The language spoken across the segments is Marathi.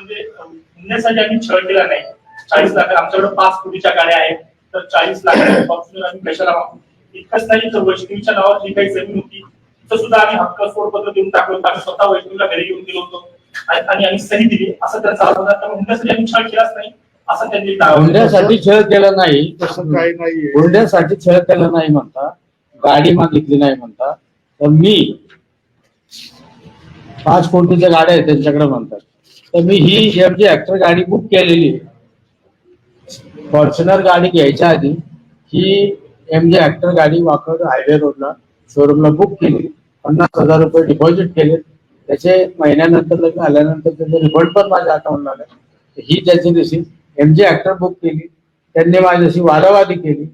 म्हणजे म्हणण्यासाठी आम्ही छळ केला नाही. 40 लाख आमच्याकडे 5 कोटीच्या गाड्या आहेत, तर 40 लाख फॉर्च्युनर आम्ही कशाला मागू. इतकंच नाही तर वैष्णवीच्या नावावर जी काही जमीन होती तिथं सुद्धा आम्ही हक्क सोडपत्र देऊन टाकलो. आम्ही स्वतः वैष्णवीला घरी घेऊन गेलो होतो आणि आम्ही सही दिली. असं त्यांचा आरोप म्हणण्यासाठी आम्ही छळ केलाच नाही असं त्यांनी हुंड्यासाठी छळ केला नाही, तसं काही नाहीये. हुंड्यासाठी छळ केला नाही म्हणता, गाडी मागितली नाही म्हणता. तर मी 5 कोटीच्या गाड्या आहेत त्यांच्याकडे म्हणतात, तर मी ही एमजी हेक्टर गाडी बुक केलेली आहे. फॉर्च्युनर गाडी घ्यायच्या आधी ही एमजी हेक्टर गाडी वाकड हायवे रोडला शोरूमला बुक केली. 50,000 रुपये डिपॉझिट केले. त्याचे महिन्यानंतर लग्न आल्यानंतर त्याचे रिफंड पण माझ्या अकाउंटला आले. ही त्याची रिसिप्ट एमजी हेक्टर बुक केली. त्यांनी माझ्याशी वादावादी केली.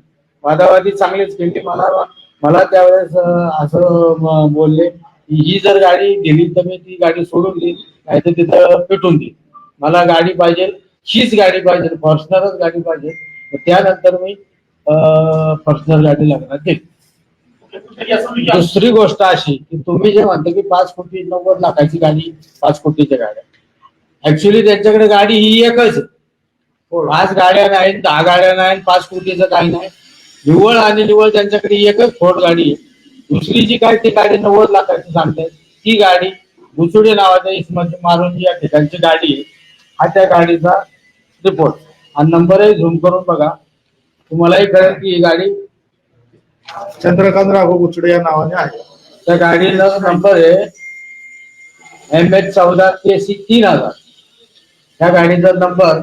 वादावादी चांगलीच केली. मला त्यावेळेस असं बोलले की ही जर गाडी दिली तर मी ती गाडी सोडून देईल, नाही तर तिथं पेटून देईल. मला गाडी पाहिजे, हीच गाडी पाहिजे, फॉर्च्युनरच गाडी पाहिजे. त्यानंतर मी फॉर्च्युनर गाडी लागणार केली. दुसरी गोष्ट अशी की तुम्ही जे म्हणता की 5 कोटी 90 लाखाची गाडी, 5 कोटीच्या गाड्या, ऍक्च्युली त्यांच्याकडे गाडी ही एकच आहे. 5 गाड्या नाही, 10 गाड्या नाही, 5 कोटीचं काही नाही. निव्वळ आणि निव्वळ त्यांच्याकडे एकच फोर्ड गाडी आहे. दुसरी जी काय ती गाडी 90 लाखाची सांगतायत, ती गाडी बुचुडे नावाच्या इसमध्ये मारून जी या ठिकाणची गाडी आहे, हा त्या गाडीचा रिपोर्ट आणि नंबरही झूम करून बघा, तुम्हालाही कळेल की ही गाडी चंद्रकांत राघव बुचडे या नावाने आहे. त्या गाडीचा नंबर आहे MH14 KC 3000. त्या गाडीचा नंबर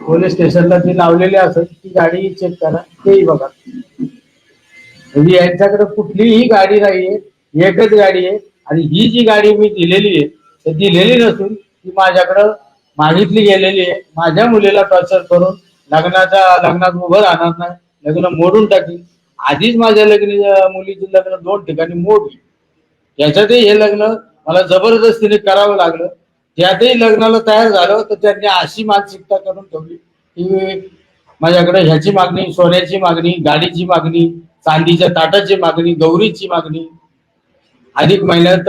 पोलीस स्टेशनला ती लावलेली असेल, ती गाडी चेक करा, तेही बघा. म्हणजे यांच्याकडे कुठलीही गाडी नाहीये, एकच गाडी आहे. आणि ही जी गाडी मी दिलेली आहे तर दिलेली नसून ती माझ्याकडं मागितली गेलेली आहे. माझ्या मुलीला टॉर्चर करून लग्नात उभं राहणार नाही, लग्न मोडून टाकी. आधीच माझ्या मुलीची लग्न 2 ठिकाणी मोडली. याच्यातही हे लग्न मला जबरदस्तीने करावं लागलं. त्यातही लग्नाला तयार झालं तर त्यांनी अशी मानसिकता करून ठेवली की माझ्याकडे ह्याची मागणी, सोन्याची मागणी, गाडीची मागणी, चांदीच्या ताटाची मागणी, गौरीची मागणी. अधिक महिन्यात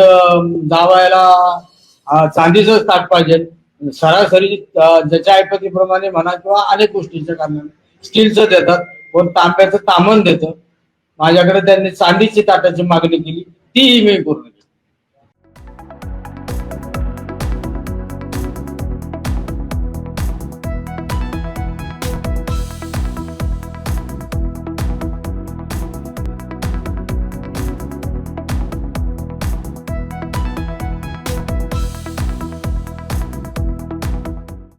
जावायला चांदीचंच ताट पाहिजे. सरासरी ज्याच्या ऐपतीप्रमाणे म्हणा किंवा अनेक गोष्टींच्या कारणाने स्टीलचं देतात, कोण तांब्याचं तामण देतं. माझ्याकडे त्यांनी चांदीची ताटाची मागणी केली, तीही मी पूर्ण केली.